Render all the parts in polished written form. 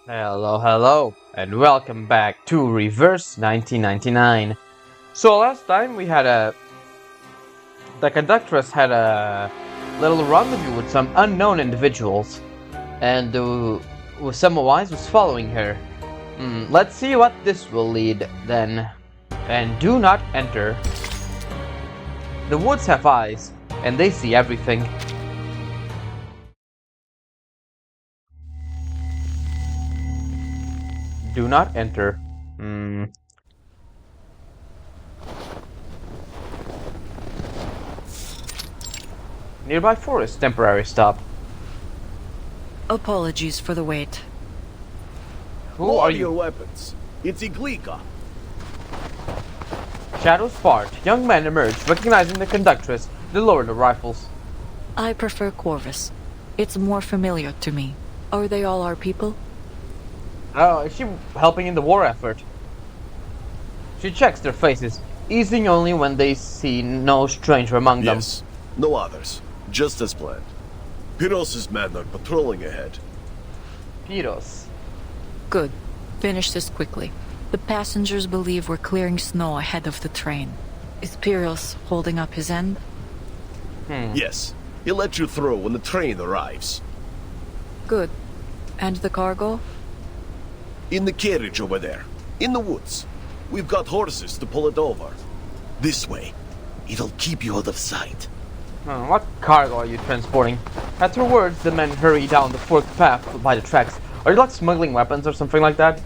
Hello, and welcome back to Reverse 1999. So last time the conductress had a little rendezvous with some unknown individuals, and Samawise was following her. Let's see what this will lead then. And do not enter. The woods have eyes, and they see everything. Do not enter. Nearby forest, temporary stop. Apologies for the wait. Who are your you? weapons? It's Iglika. Shadows part. Young men emerged, recognizing the conductress. They lowered the rifles. I prefer Corvus. It's more familiar to me. Are they all our people? Oh, is she helping in the war effort? She checks their faces, easing only when they see no stranger among them. Yes, no others. Just as planned. Piros's men are patrolling ahead. Piros. Good. Finish this quickly. The passengers believe we're clearing snow ahead of the train. Is Pyros holding up his end? Yes, he'll let you through when the train arrives. Good. And the cargo? In the carriage over there. In the woods. We've got horses to pull it over. This way. It'll keep you out of sight. What cargo are you transporting? At her words, the men hurry down the forked path by the tracks. Are you like smuggling weapons or something like that?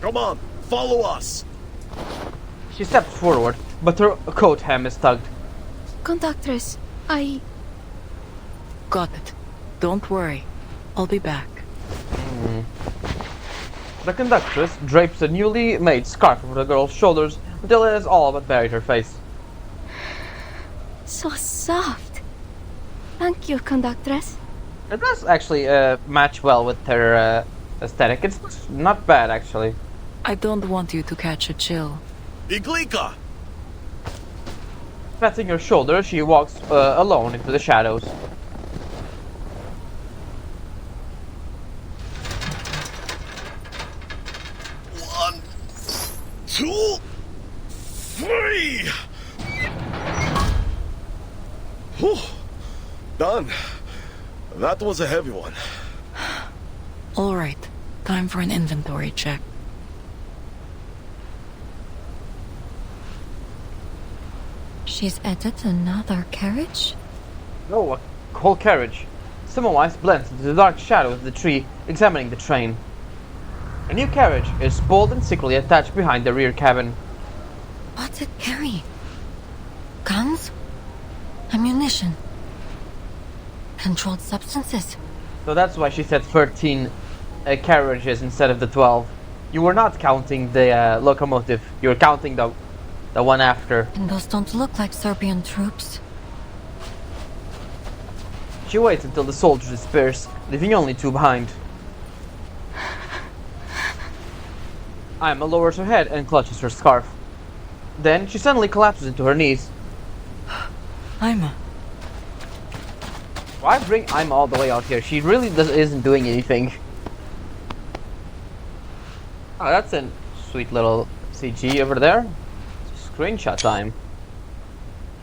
Come on, follow us! She steps forward, but her coat hem is tugged. Conductress, Got it. Don't worry. I'll be back. The conductress drapes a newly made scarf over the girl's shoulders until it has all but buried her face. so soft. Thank you, conductress. It does actually match well with her aesthetic. It's not bad, actually. I don't want you to catch a chill. Iglika! Patting her shoulder, she walks alone into the shadows. One, two, three! Whew. Done. That was a heavy one. All right. Time for an inventory check. She's added another carriage? Oh, a whole carriage. Samawise blends into the dark shadows of the tree, examining the train. A new carriage is pulled and secretly attached behind the rear cabin. What's it carrying? Guns? Ammunition? Controlled substances? So that's why she said 13 carriages instead of the 12. You were not counting the locomotive, you were counting the one after. And those don't look like Serbian troops. She waits until the soldier disperse, leaving only two behind. Ima lowers her head and clutches her scarf. Then she suddenly collapses into her knees. Ima. Why bring Ima all the way out here? She really isn't doing anything. Oh, that's a sweet little CG over there. Screenshot time.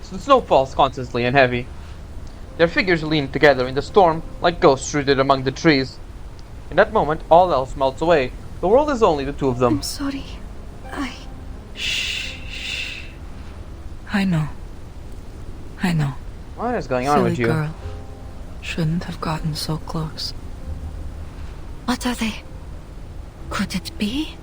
So the snow falls constantly and heavy. Their figures lean together in the storm like ghosts rooted among the trees. In that moment, all else melts away. The world is only the two of them. I'm sorry. Shh. I know. What is going on Silly with you? girl. Shouldn't have gotten so close. What are they? Could it be?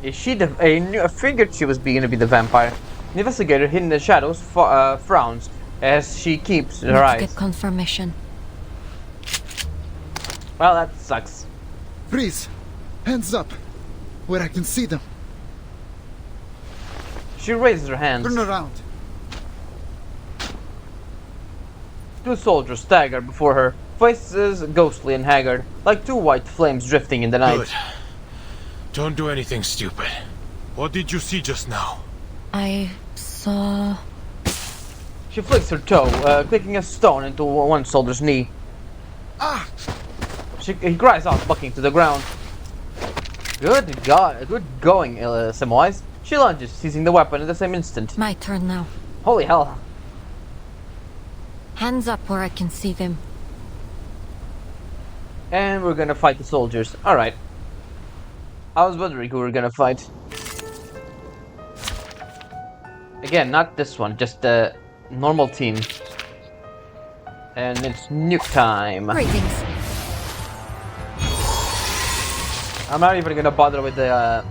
Is she I figured she was going to be the vampire. The investigator hidden in the shadows frowns as she keeps her Need to eyes. get confirmation. Well, that sucks. Freeze! Hands up! Where I can see them. She raises her hands. Turn around. Two soldiers stagger before her, faces ghostly and haggard, like two white flames drifting in the night. Good. Don't do anything stupid. What did you see just now? I saw... She flicks her toe, clicking a stone into one soldier's knee. Ah! He cries out, bucking to the ground. Good God, good going, Samwise. She lunges, seizing the weapon at the same instant. My turn now. Holy hell. Hands up where I can see them. And we're gonna fight the soldiers. Alright. I was wondering who we're gonna fight. Again, not this one, just the normal team. And it's nuke time. Greetings. I'm not even gonna bother with the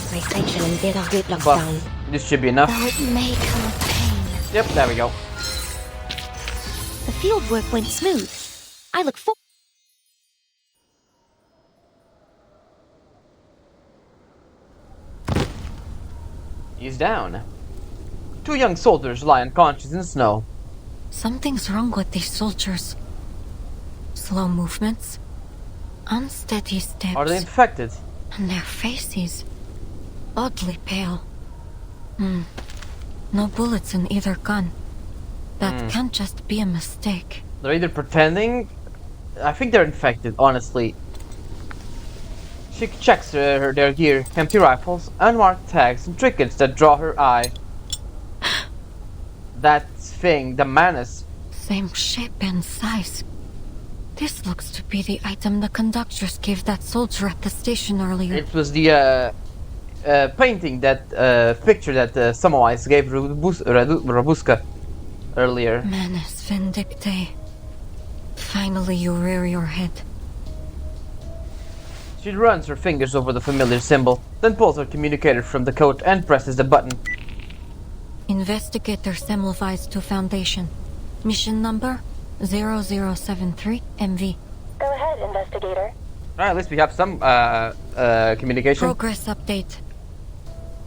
Resection and get a good buff. lockdown. This should be enough. Though it may come with pain. Yep, there we go. The field work went smooth. I look forward. He's down. Two young soldiers lie unconscious in the snow. Something's wrong with these soldiers. Slow movements. Unsteady steps. Are they infected? And their faces. Oddly pale. No bullets in either gun. That can't just be a mistake. They're either pretending... I think they're infected, honestly. She checks their gear, empty rifles, unmarked tags, and trinkets that draw her eye. That thing, the Manus. Same shape and size. This looks to be the item the conductress gave that soldier at the station earlier. It was the painting, that picture that Samwise gave Rabuska earlier. Manus Vindictae. Finally you rear your head. She runs her fingers over the familiar symbol, then pulls her communicator from the coat and presses the button. Investigator Semmelweis to Foundation. Mission number 0073 MV. Go ahead, investigator. Alright, at least we have some communication. Progress update.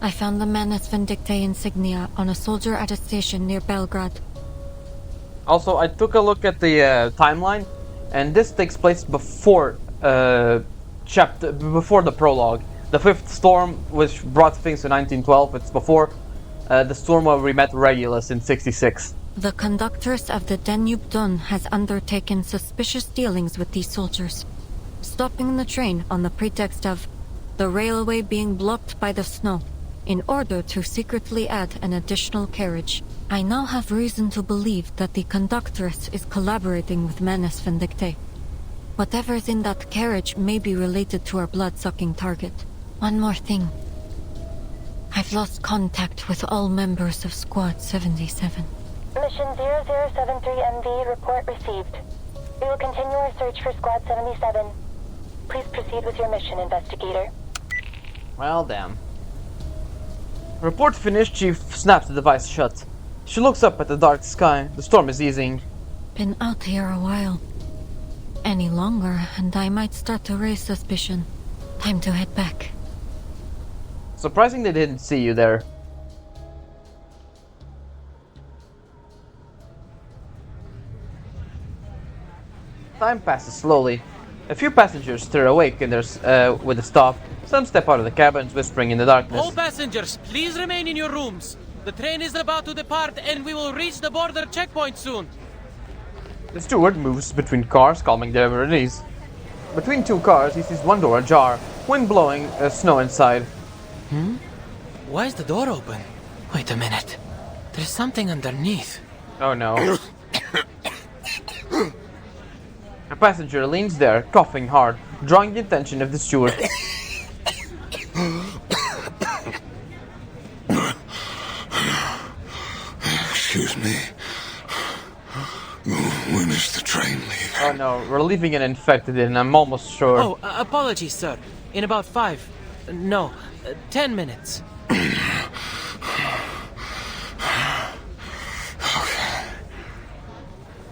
I found the Manus Vindictae insignia on a soldier at a station near Belgrade. Also, I took a look at the timeline, and this takes place before before the prologue. The fifth storm, which brought things to 1912, it's before the storm where we met Regulus in 66. The conductress of the Danube Don has undertaken suspicious dealings with these soldiers, stopping the train on the pretext of the railway being blocked by the snow, in order to secretly add an additional carriage. I now have reason to believe that the conductress is collaborating with Manus Vindictae. Whatever's in that carriage may be related to our blood-sucking target. One more thing. I've lost contact with all members of Squad 77. Mission 0073MV report received. We will continue our search for Squad 77. Please proceed with your mission, investigator. Well, damn. Report finished, she snaps the device shut. She looks up at the dark sky. The storm is easing. Been out here a while. Any longer, and I might start to raise suspicion. Time to head back. Surprising they didn't see you there. Time passes slowly. A few passengers stir awake in their with a stop. Some step out of the cabins, whispering in the darkness. All passengers, please remain in your rooms. The train is about to depart and we will reach the border checkpoint soon. The steward moves between cars, calming their unease. Between two cars, he sees one door ajar, wind blowing snow inside. Why is the door open? Wait a minute. There's something underneath. Oh no. A passenger leans there, coughing hard, drawing the attention of the steward. Excuse me. When is the train leaving? Oh no, we're leaving an infected in, I'm almost sure. Oh, apologies, sir. In about 10 minutes.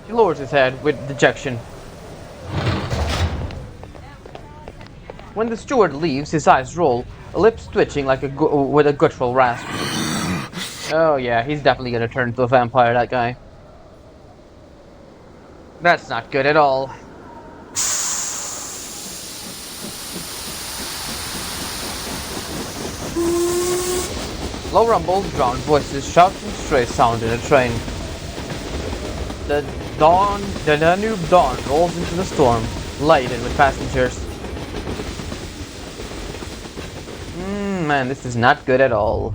He lowers his head with dejection. When the steward leaves, his eyes roll, lips twitching like with a guttural rasp. Oh yeah, he's definitely gonna turn into a vampire, that guy. That's not good at all. Low rumbles, drowned voices, shouts and strays sound in a train. The Danube dawn rolls into the storm. laden with passengers. Man, this is not good at all.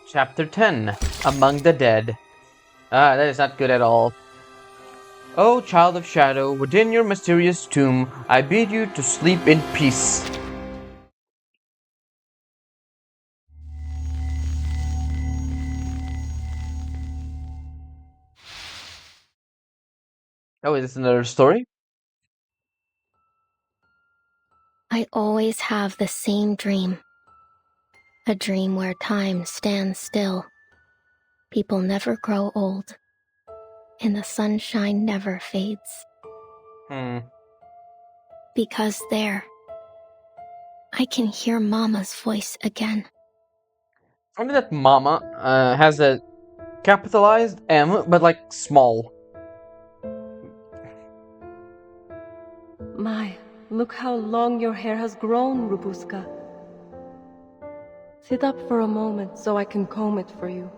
Chapter 10, Among the Dead. That is not good at all. O child of shadow, within your mysterious tomb, I bid you to sleep in peace. Oh, is this another story? I always have the same dream. A dream where time stands still. People never grow old. And the sunshine never fades. Because there, I can hear Mama's voice again. Only that Mama has a capitalized M, but like small. My, look how long your hair has grown, Rubuska. Sit up for a moment so I can comb it for you.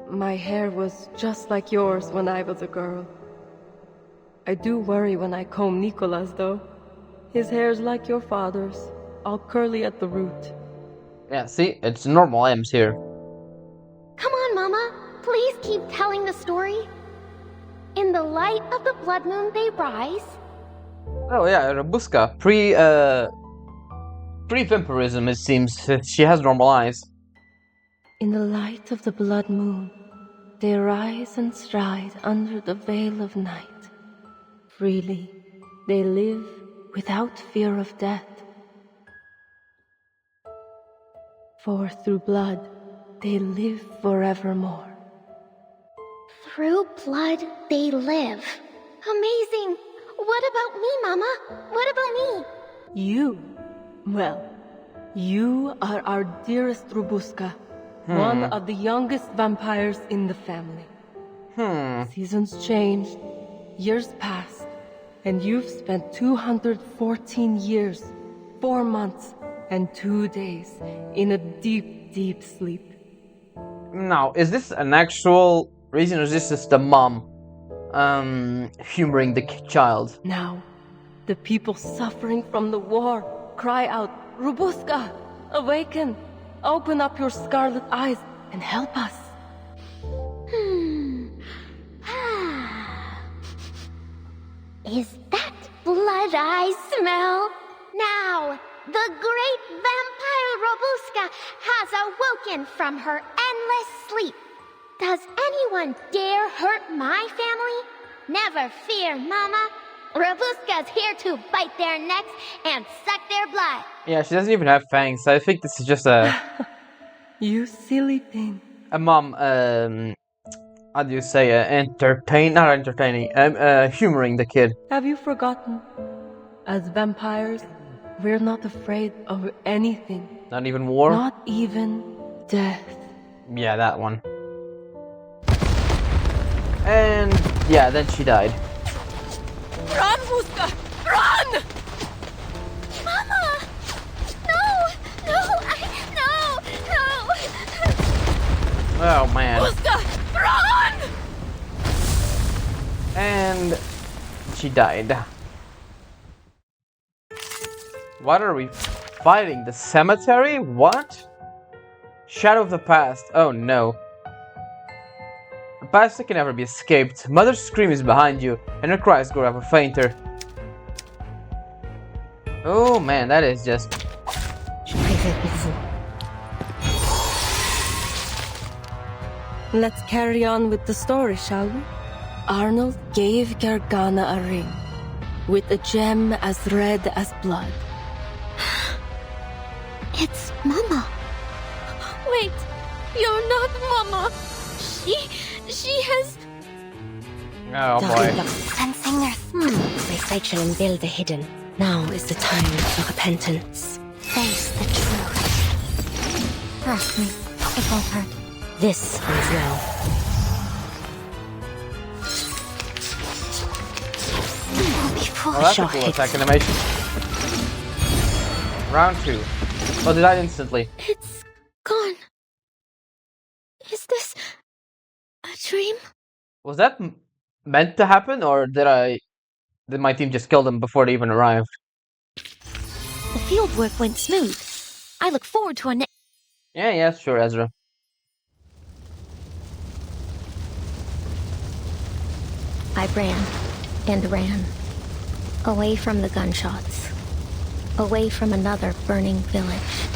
My hair was just like yours when I was a girl. I do worry when I comb Nicola's, though. His hair's like your father's, all curly at the root. Yeah, see? It's normal M's here. Come on, Mama. Please keep telling the story. In the light of the blood moon they rise. Oh yeah, Robuska. Pre-vampirism, it seems. She has normal eyes. In the light of the blood moon, they rise and stride under the veil of night. Freely, they live without fear of death. For through blood, they live forevermore. Through blood, they live. Amazing! What about me, Mama? What about me? You? Well, you are our dearest Robuska, one of the youngest vampires in the family. Seasons changed, years passed, and you've spent 214 years, 4 months, and 2 days in a deep, deep sleep. Now, is this an actual reason, or is this just the mom humoring the child? Now, the people suffering from the war cry out, Robuska, awaken! Open up your scarlet eyes and help us. Is that blood I smell? Now, the great vampire Robuska has awoken from her endless sleep. Does anyone dare hurt my family? Never fear, Mama. Robuska's here to bite their necks and suck their blood. Yeah, she doesn't even have fangs, so I think this is just a... You silly thing. A mom, how do you say, humoring the kid. Have you forgotten? As vampires, we're not afraid of anything. Not even war? Not even death. Yeah, that one. And yeah, then she died. Run, Muska! Run! Mama! No! Oh man. Muska! Run! And she died. What are we fighting? The cemetery? What? Shadow of the past. Oh no. The past that can never be escaped. Mother's scream is behind you, and her cries grow ever fainter. Oh man, that is just... Let's carry on with the story, shall we? Arnold gave Gargana a ring, with a gem as red as blood. It's Mama. Wait, you're not Mama. She has... Oh boy. Sensing their... They say and build the hidden. Now is the time for repentance. Face the truth. Trust me, it won't hurt. This is well. Oh, that's a cool attack animation. Round 2. But it died instantly. It's gone. Is this a dream? Was that meant to happen, or did my team just kill them before they even arrived? The field work went smooth. I look forward to our next. Yeah, sure, Ezra. I ran and ran. Away from the gunshots. Away from another burning village.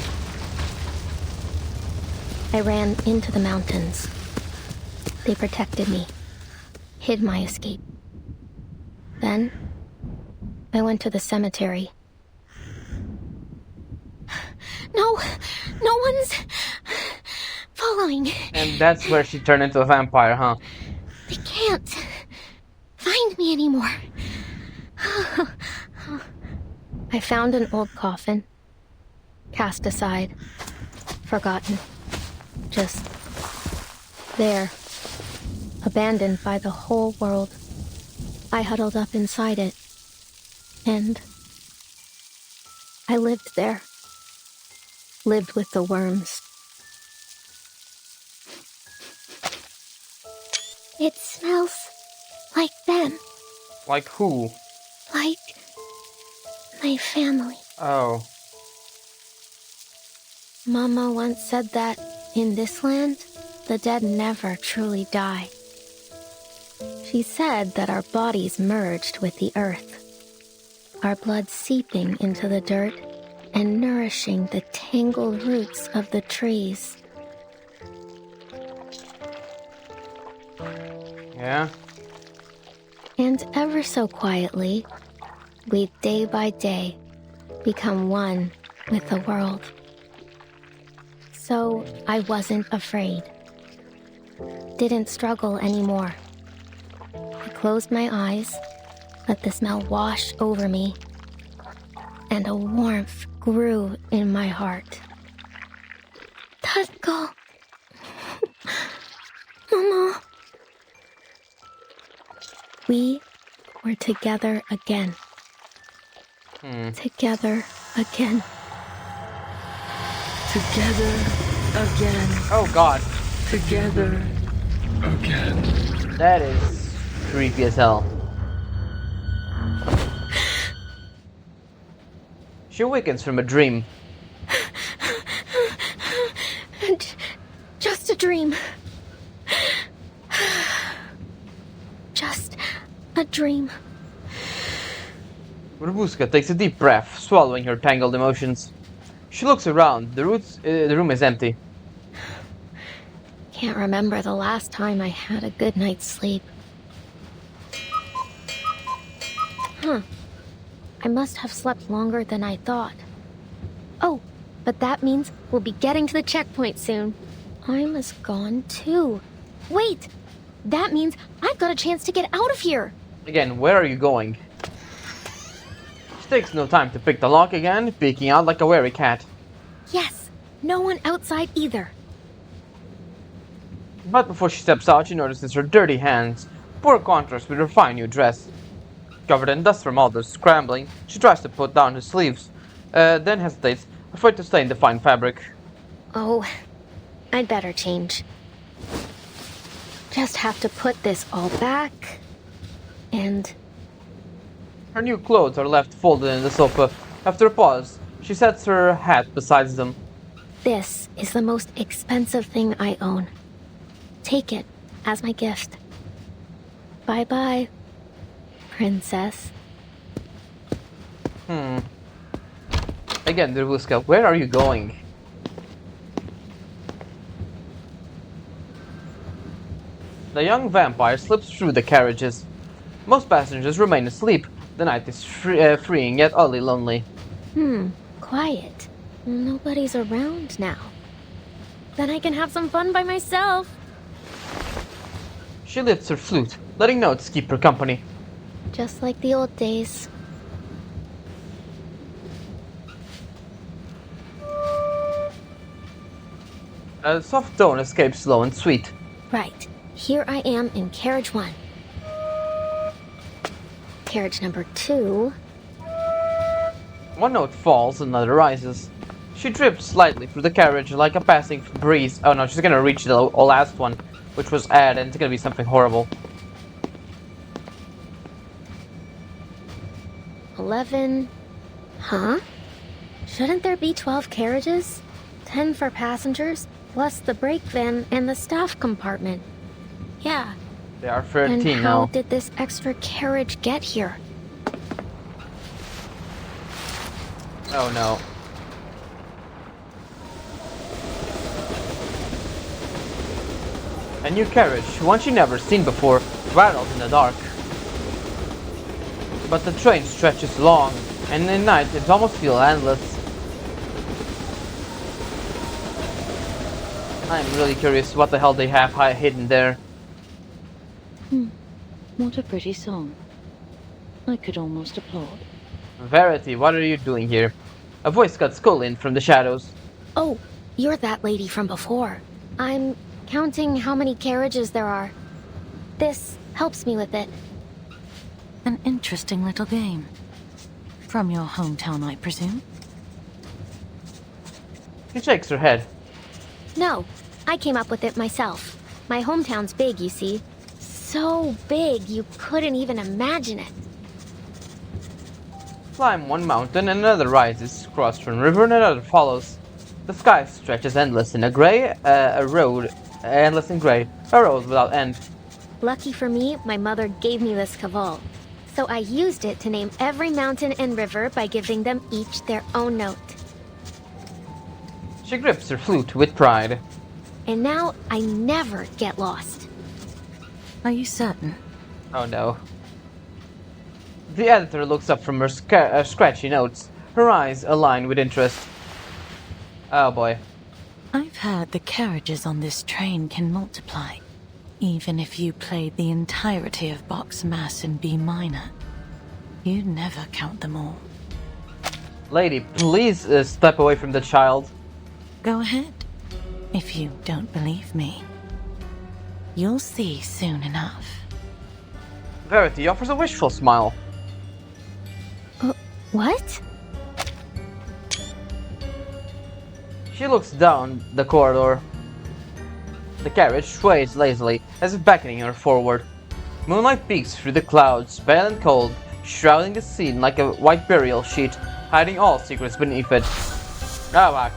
I ran into the mountains. They protected me. Hid my escape. Then, I went to the cemetery. No one's following. And that's where she turned into a vampire, huh? They can't find me anymore. I found an old coffin. Cast aside. Forgotten. Just there. Abandoned by the whole world. I huddled up inside it. And I lived there. Lived with the worms. It smells like them. Like who? Like my family. Oh. Mama once said that in this land, the dead never truly die. She said that our bodies merged with the earth, our blood seeping into the dirt and nourishing the tangled roots of the trees. Yeah? And ever so quietly, we day by day become one with the world. So I wasn't afraid. Didn't struggle anymore. I closed my eyes, let the smell wash over me, and a warmth grew in my heart. Tatko. Mama. We were together again. Together again. Together again. Oh god. Together again. That is creepy as hell. She awakens from a dream. Just a dream. Just a dream. Rabuska takes a deep breath, swallowing her tangled emotions. She looks around. The room is empty. Can't remember the last time I had a good night's sleep. I must have slept longer than I thought. Oh, but that means we'll be getting to the checkpoint soon. I'm as gone too. Wait! That means I've got a chance to get out of here! Again, where are you going? She takes no time to pick the lock again, peeking out like a wary cat. Yes, no one outside either. But before she steps out, she notices her dirty hands, poor contrast with her fine new dress. Covered in dust from all the scrambling, she tries to put down her sleeves, then hesitates, afraid to stain the fine fabric. Oh, I'd better change. Just have to put this all back, and... Her new clothes are left folded in the sofa. After a pause, she sets her hat beside them. This is the most expensive thing I own. Take it as my gift. Bye-bye, princess. Again, Dervuska, where are you going? The young vampire slips through the carriages. Most passengers remain asleep. The night is freeing yet oddly lonely. Quiet. Nobody's around now. Then I can have some fun by myself. She lifts her flute, letting notes keep her company. Just like the old days. A soft tone escapes low and sweet. Right. Here I am in Carriage 1. Carriage number 2. One note falls, another rises. She drifts slightly through the carriage like a passing breeze. Oh no, she's gonna reach the last one, which was add, and it's gonna be something horrible. 11. Huh? Shouldn't there be 12 carriages? 10 for passengers, plus the brake van and the staff compartment. Yeah. There are 13 and now. how did this extra carriage get here? Oh no. A new carriage, one she never seen before, rattled in the dark. But the train stretches long, and in night it almost feels endless. I'm really curious what the hell they have hidden there. What a pretty song. I could almost applaud. Verity, what are you doing here? A voice cuts Colin from the shadows. Oh, you're that lady from before. I'm counting how many carriages there are. This helps me with it. An interesting little game. From your hometown, I presume? She shakes her head. No, I came up with it myself. My hometown's big, you see. So big you couldn't even imagine it. Climb one mountain and another rises, cross one river and another follows. The sky stretches endless in a road without end. Lucky for me, my mother gave me this caval. So I used it to name every mountain and river by giving them each their own note. She grips her flute with pride. And now I never get lost. Are you certain? Oh no. The editor looks up from her scratchy notes, her eyes aligned with interest. Oh boy. I've heard the carriages on this train can multiply, even if you played the entirety of Bach's Mass in B minor. You'd never count them all. Lady, please step away from the child. Go ahead, if you don't believe me. You'll see soon enough. Verity offers a wishful smile. What? She looks down the corridor. The carriage sways lazily, as if beckoning her forward. Moonlight peeks through the clouds, pale and cold, shrouding the scene like a white burial sheet, hiding all secrets beneath it. Ah,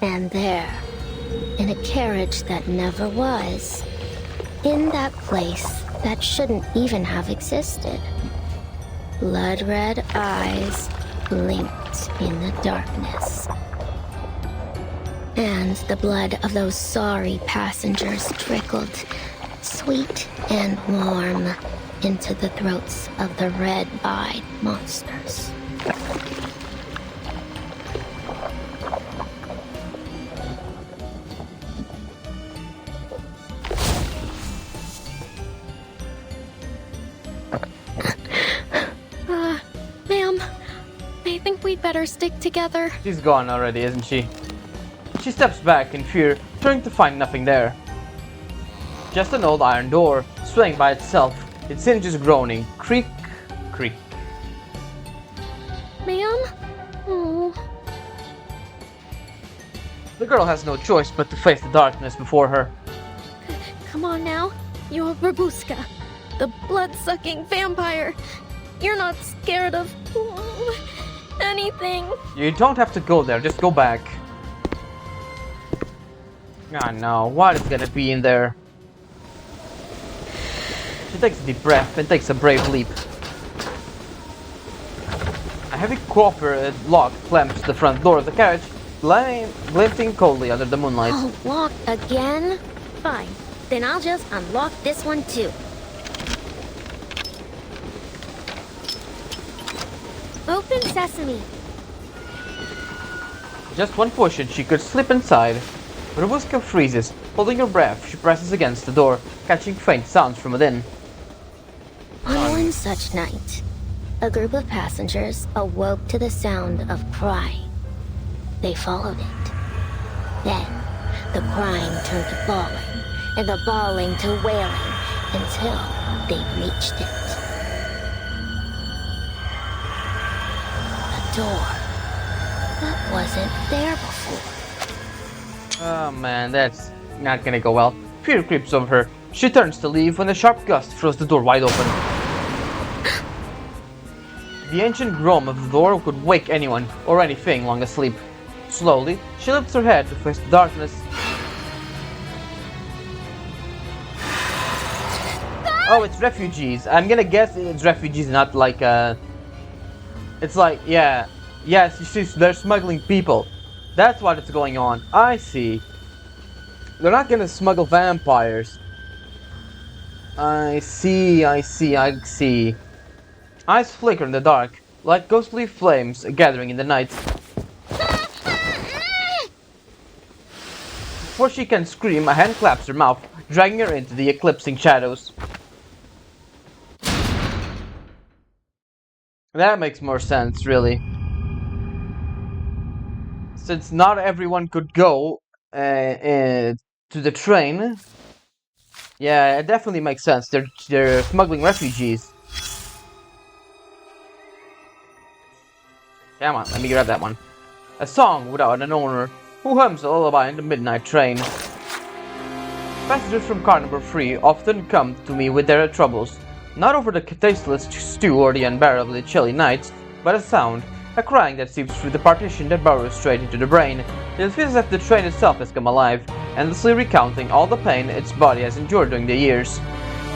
And there, in a carriage that never was, in that place that shouldn't even have existed, blood-red eyes blinked in the darkness. And the blood of those sorry passengers trickled, sweet and warm, into the throats of the red-eyed monsters. Ma'am, I think we'd better stick together. she's gone already, isn't she? She steps back in fear, trying to find nothing there. Just an old iron door, swaying by itself, its hinges groaning, creak, creak. Ma'am? Oh. The girl has no choice but to face the darkness before her. Come on now. You're Babushka, the blood-sucking vampire. You're not scared of anything. You don't have to go there, just go back. Ah no, what is gonna be in there? She takes a deep breath and takes a brave leap. A heavy copper lock clamps the front door of the carriage, glinting coldly under the moonlight. Oh, locked again? Fine. Then I'll just unlock this one too. Open sesame. Just one push and she could slip inside. Babushka freezes. Holding her breath, she presses against the door, catching faint sounds from within. On one such night, a group of passengers awoke to the sound of crying. They followed it. Then, the crying turned to bawling, and the bawling to wailing, until they reached it. A door. That wasn't there before. Oh man, that's not gonna go well. Fear creeps over her. She turns to leave when a sharp gust throws the door wide open. The ancient groan of the door could wake anyone, or anything long asleep. Slowly, she lifts her head to face the darkness. Oh, it's refugees. I'm gonna guess it's refugees, not like it's like, yeah. Yes, you see, they're smuggling people. That's what is going on. I see. They're not gonna smuggle vampires. I see. Eyes flicker in the dark, like ghostly flames gathering in the night. Before she can scream, a hand claps her mouth, dragging her into the eclipsing shadows. That makes more sense, really. Since not everyone could go to the train, yeah, it definitely makes sense. They're smuggling refugees. Come on, let me grab that one. A song without an owner, who hums a lullaby in the midnight train. Passengers from car number 3 often come to me with their troubles, not over the tasteless stew or the unbearably chilly nights, but a sound, a crying that seeps through the partition that burrows straight into the brain. It feels as if the train itself has come alive, endlessly recounting all the pain its body has endured during the years.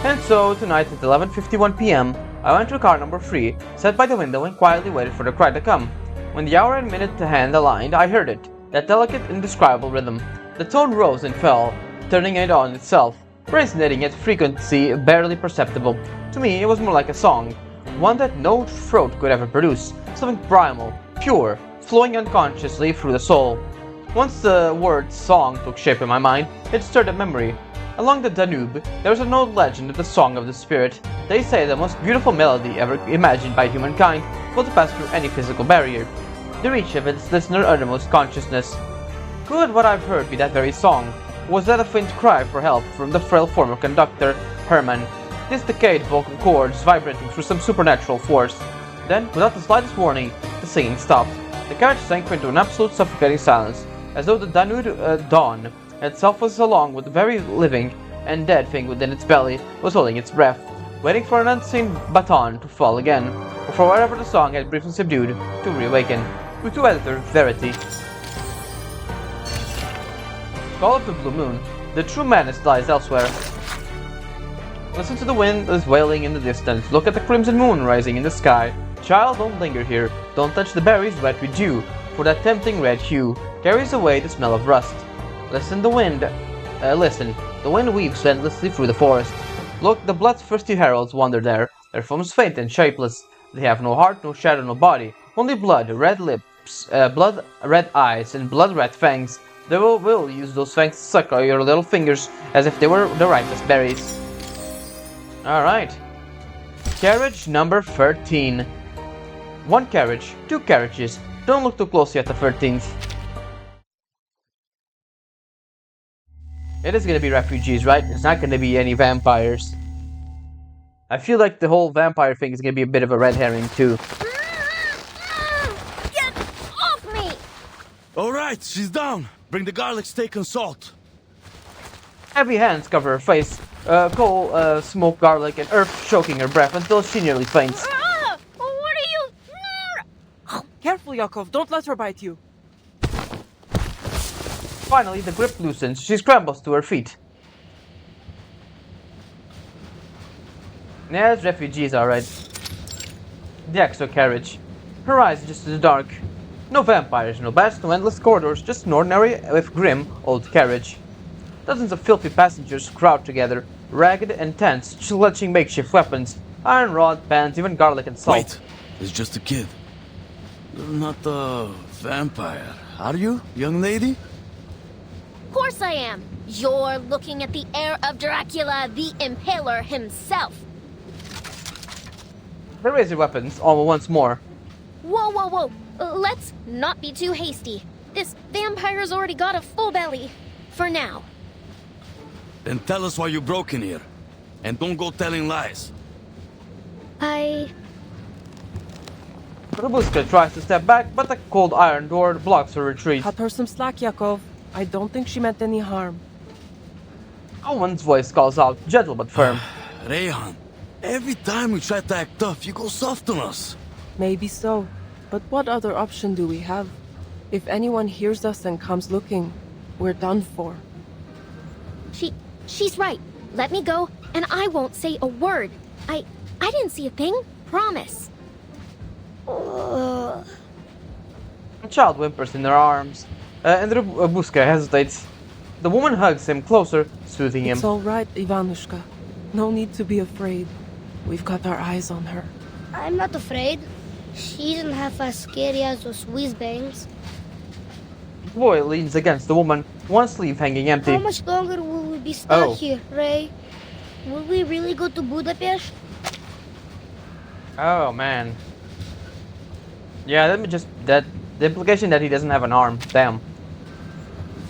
And so, tonight at 11:51 p.m., I went to car number 3, sat by the window and quietly waited for the cry to come. When the hour and minute hand aligned, I heard it, that delicate, indescribable rhythm. The tone rose and fell, turning it on itself, resonating at frequency barely perceptible. To me, it was more like a song, one that no throat could ever produce, something primal, pure, flowing unconsciously through the soul. Once the word song took shape in my mind, it stirred a memory. Along the Danube, there is an old legend of the Song of the Spirit. They say the most beautiful melody ever imagined by humankind was to pass through any physical barrier, the reach of its listener's uttermost consciousness. Could what I've heard be that very song? Was that a faint cry for help from the frail former conductor, Herman? This decayed vocal cords vibrating through some supernatural force. Then, without the slightest warning, the singing stopped. The carriage sank into an absolute suffocating silence, as though the Danube dawn itself was along with the very living and dead thing within its belly was holding its breath, waiting for an unseen baton to fall again, or for whatever the song had briefly subdued to reawaken. To editor, Verity. Call of the Blue Moon. The true menace lies elsewhere. Listen to the wind that is wailing in the distance. Look at the crimson moon rising in the sky. Child, don't linger here. Don't touch the berries wet with dew, for that tempting red hue carries away the smell of rust. Listen, the wind weaves endlessly through the forest. Look, the bloodthirsty heralds wander there, their forms faint and shapeless. They have no heart, no shadow, no body, only blood, red lips, blood red eyes, and blood red fangs. They will use those fangs to suck out your little fingers as if they were the ripest berries. Alright. Carriage number 13. One carriage, two carriages. Don't look too closely at the 13th. It is gonna be refugees, right? It's not gonna be any vampires. I feel like the whole vampire thing is gonna be a bit of a red herring, too. Get off me! Alright, she's down. Bring the garlic steak and salt. Heavy hands cover her face. Coal, smoke, garlic, and earth choking her breath until she nearly faints. What are you... Careful, Yakov. Don't let her bite you. Finally, the grip loosens. She scrambles to her feet. There's refugees, alright. The exo carriage. Her eyes just in the dark. No vampires, no bats, no endless corridors, just an ordinary, if grim, old carriage. Dozens of filthy passengers crowd together, ragged and tense, clutching makeshift weapons, iron rod, pans, even garlic and salt. Wait, it's just a kid. You're not a vampire, are you, young lady? Of course I am. You're looking at the heir of Dracula, the Impaler himself. They raise their weapons, all once more. Whoa. Let's not be too hasty. This vampire's already got a full belly. For now. Then tell us why you broke in here. And don't go telling lies. Robuska tries to step back, but the cold iron door blocks her retreat. Cut her some slack, Yakov. I don't think she meant any harm. A woman's voice calls out, gentle but firm. Rayhan, every time we try to act tough, you go soft on us. Maybe so. But what other option do we have? If anyone hears us and comes looking, we're done for. She's right. Let me go, and I won't say a word. I didn't see a thing. Promise. A child whimpers in her arms, and Robuska hesitates. The woman hugs him closer, soothing him. It's all right, Ivanushka. No need to be afraid. We've got our eyes on her. I'm not afraid. She isn't half as scary as those whiz-bangs. The boy leans against the woman, one sleeve hanging empty. How much longer will we be stuck here, Ray? Will we really go to Budapest? Oh man. Yeah, the implication that he doesn't have an arm. Damn.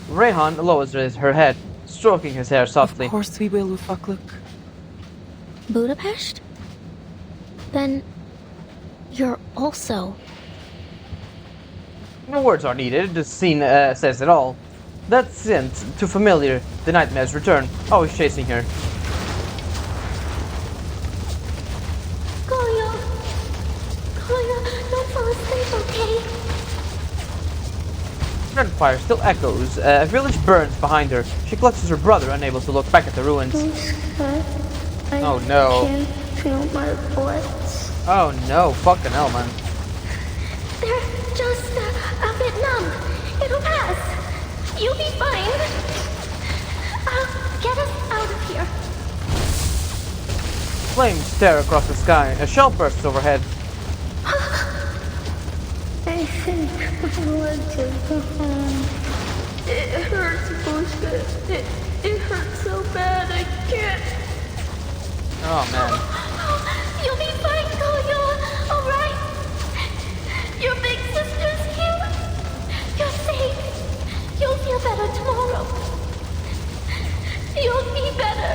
Rayhan lowers her head, stroking his hair softly. Of course we will, Ufakluk. Budapest? Then you're also... No words are needed, the scene says it all. That scent, too familiar, the nightmares return, always chasing her. Koyo! Koyo, don't fall asleep, okay? Gunfire still echoes, a village burns behind her. She clutches her brother, unable to look back at the ruins. Oh no. I can't feel my butt. Oh no, fucking hell, man. They're just a bit numb. It'll pass. You'll be fine. I'll get us out of here. Flames stare across the sky. A shell bursts overhead. I think I want to go home. It hurts, Bushka. It hurts so bad I can't. Oh man. You'll be fine, Koyo. All right. Your big sister's here. You're safe. You'll feel better tomorrow. You'll be better.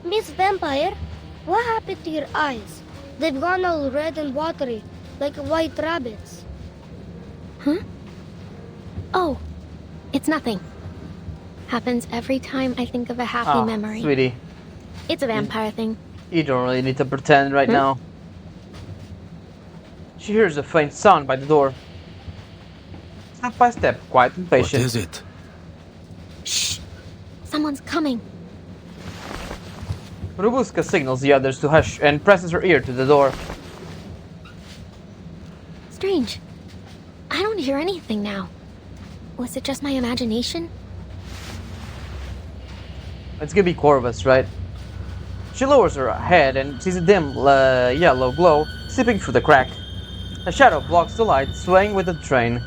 Miss Vampire, what happened to your eyes? They've gone all red and watery, like white rabbits. Huh? Oh, it's nothing. Happens every time I think of a happy memory. Sweetie. It's a vampire thing. You don't really need to pretend right now. She hears a faint sound by the door. Step by step, quiet and patient. What is it? Shh! Someone's coming. Robuska signals the others to hush and presses her ear to the door. Strange. I don't hear anything now. Was it just my imagination? It's gonna be Corvus, right? She lowers her head and sees a dim yellow glow seeping through the crack. A shadow blocks the light, swaying with the train.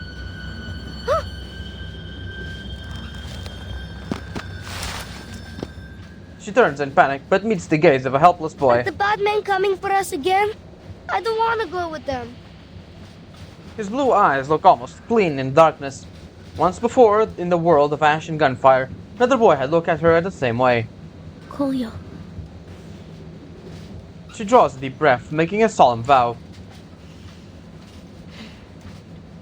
She turns in panic, but meets the gaze of a helpless boy. Are the bad men coming for us again? I don't want to go with them. His blue eyes look almost clean in darkness. Once before, in the world of ash and gunfire, another boy had looked at her the same way. Koyo. She draws a deep breath, making a solemn vow.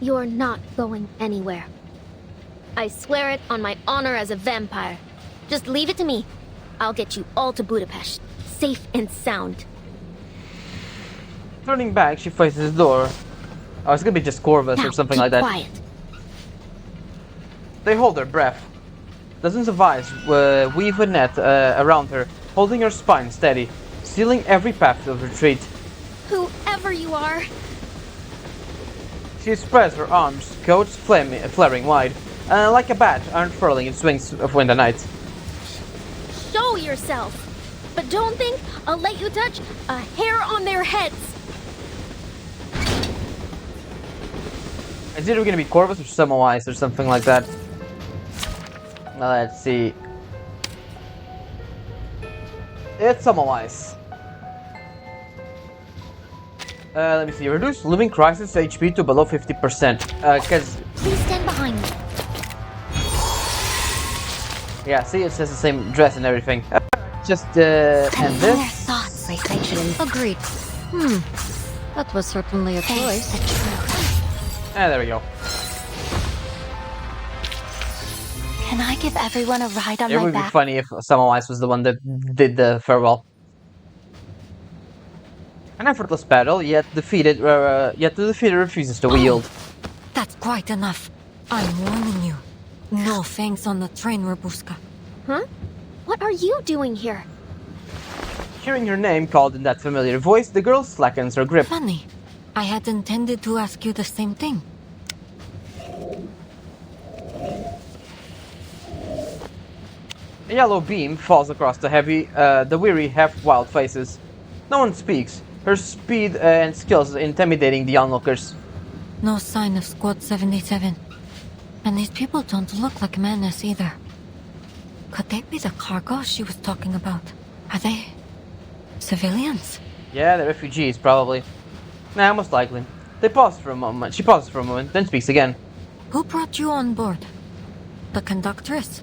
You're not going anywhere. I swear it on my honor as a vampire. Just leave it to me. I'll get you all to Budapest, safe and sound. Turning back, she faces the door. Oh, it's gonna be just Corvus or something like that. Quiet. They hold their breath. Dozens of eyes weave a net around her, holding her spine steady, sealing every path of retreat. Whoever you are. She spreads her arms, coats flaring wide, like a bat unfurling in swings of wind and night. Show yourself! But don't think I'll let you touch a hair on their heads! It's either gonna be Corvus or Semmelweis or something like that. Now let's see. It's Semmelweis. Let me see. Reduce living crisis HP to below 50%. Cause... Please stand behind me. Yeah, see, it says the same dress and everything. Just, and Their this? thoughts, they say chilling. Agreed. That was certainly a choice. The truth. There we go. Can I give everyone a ride on It my would be back? funny if Samwise was the one that did the farewell. An effortless battle, yet the defeated refuses to wield. That's quite enough. I'm warning you. No fangs on the train, Robuska. Huh? What are you doing here? Hearing her name called in that familiar voice, the girl slackens her grip. Funny. I had intended to ask you the same thing. A yellow beam falls across the weary, half-wild faces. No one speaks. Her speed and skills intimidating the onlookers. No sign of Squad 77. And these people don't look like menace either. Could they be the cargo she was talking about? Are they civilians? Yeah, they're refugees, probably. Nah, most likely. They pause for a moment. She pauses for a moment, then speaks again. Who brought you on board? The conductress?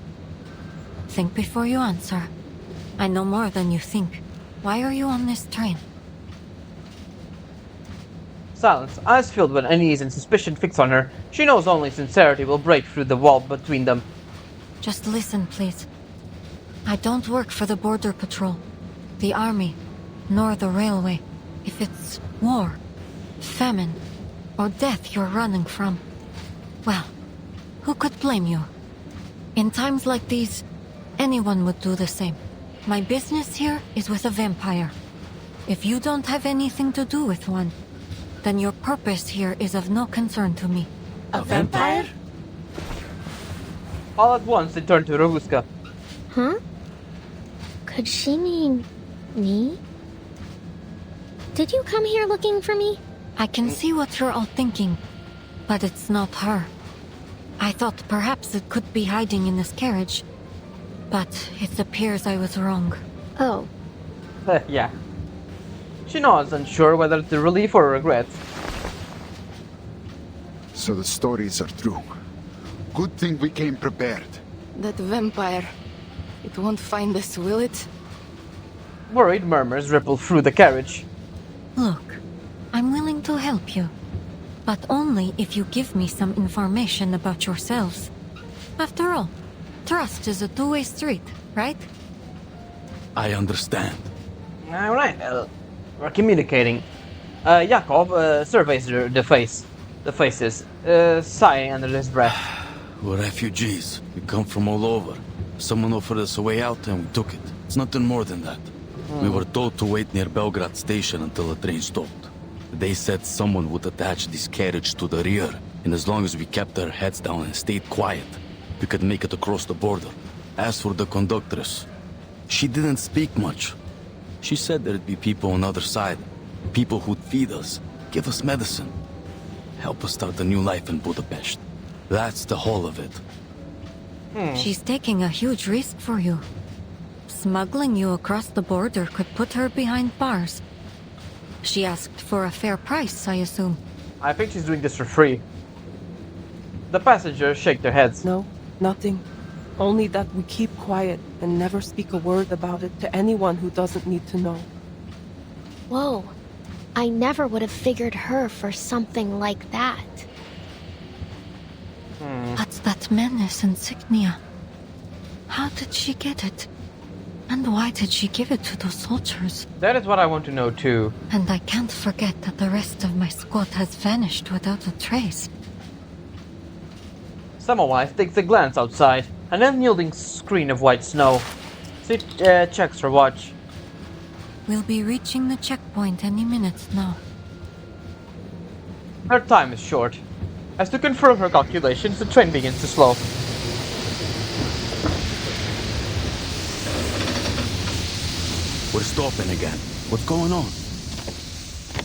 Think before you answer. I know more than you think. Why are you on this train? Silence, eyes filled with unease and suspicion fixed on her. She knows only sincerity will break through the wall between them. Just listen, please. I don't work for the Border Patrol, the Army, nor the railway. If it's war, famine, or death you're running from, well, who could blame you? In times like these, anyone would do the same. My business here is with a vampire. If you don't have anything to do with one, then your purpose here is of no concern to me. A vampire? All at once they turn to Robuska. Huh? Could she mean me? Did you come here looking for me? I can see what you're all thinking, but it's not her. I thought perhaps it could be hiding in this carriage, but it appears I was wrong. Oh. Yeah. She nods, unsure whether to relief or regret. So the stories are true. Good thing we came prepared. That vampire. It won't find us, will it? Worried murmurs ripple through the carriage. Look, I'm willing to help you, but only if you give me some information about yourselves. After all, trust is a two-way street, right? I understand. Alright, we're communicating. Yakov surveys the faces, sighing under his breath. We're refugees. We come from all over. Someone offered us a way out and we took it. It's nothing more than that. We were told to wait near Belgrade station until the train stopped. They said someone would attach this carriage to the rear, and as long as we kept our heads down and stayed quiet, we could make it across the border. As for the conductress, she didn't speak much. She said there'd be people on the other side, people who'd feed us, give us medicine, help us start a new life in Budapest. That's the whole of it. She's taking a huge risk for you. Smuggling you across the border could put her behind bars. She asked for a fair price, I assume. I think she's doing this for free. The passengers shake their heads. No, nothing. Only that we keep quiet and never speak a word about it to anyone who doesn't need to know. Whoa. I never would have figured her for something like that. What's that menace insignia? How did she get it? And why did she give it to those soldiers? That is what I want to know too. And I can't forget that the rest of my squad has vanished without a trace. Samawise takes a glance outside, an unyielding screen of white snow. She checks her watch. We'll be reaching the checkpoint any minute now. Her time is short. As to confirm her calculations, the train begins to slow. We're stopping again. What's going on?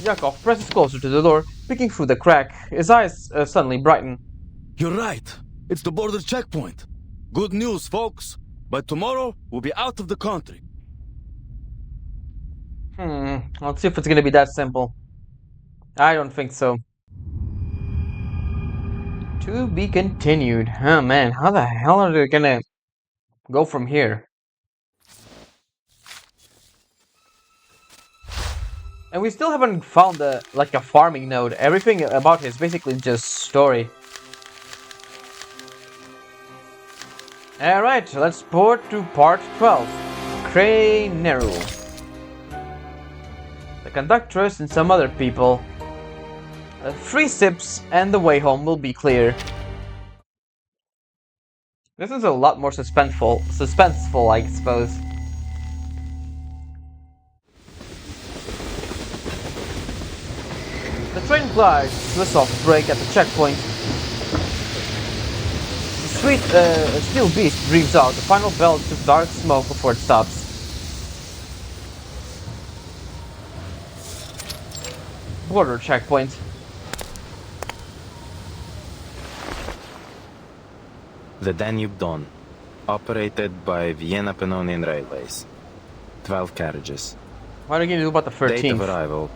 Yakov presses closer to the door, peeking through the crack. His eyes suddenly brighten. You're right. It's the border checkpoint. Good news, folks. By tomorrow, we'll be out of the country. Let's see if it's gonna be that simple. I don't think so. To be continued. Oh man, how the hell are they gonna go from here? And we still haven't found a farming node. Everything about it is basically just story. Alright, let's port to part 12. Craneru. The conductress and some other people. 3 sips and the way home will be clear. This is a lot more suspenseful, I suppose. The train glides to a soft break at the checkpoint. The sweet steel beast breathes out the final belch of dark smoke before it stops. Border checkpoint. The Danube Dawn, operated by Vienna Pannonian Railways. 12 carriages. What are you going to do about the 13th? Date of arrival,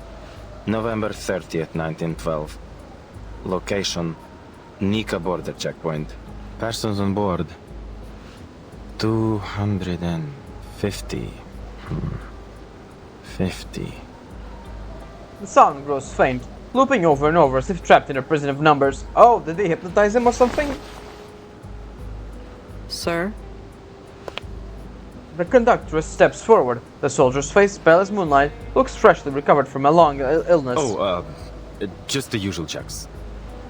November 30th, 1912. Location, Nika border checkpoint. Persons on board, 250. 50. The sound grows faint, looping over and over as if trapped in a prison of numbers. Oh, did they hypnotize him or something? Sir? The conductress steps forward. The soldier's face, pale as moonlight, looks freshly recovered from a long illness. Just the usual checks.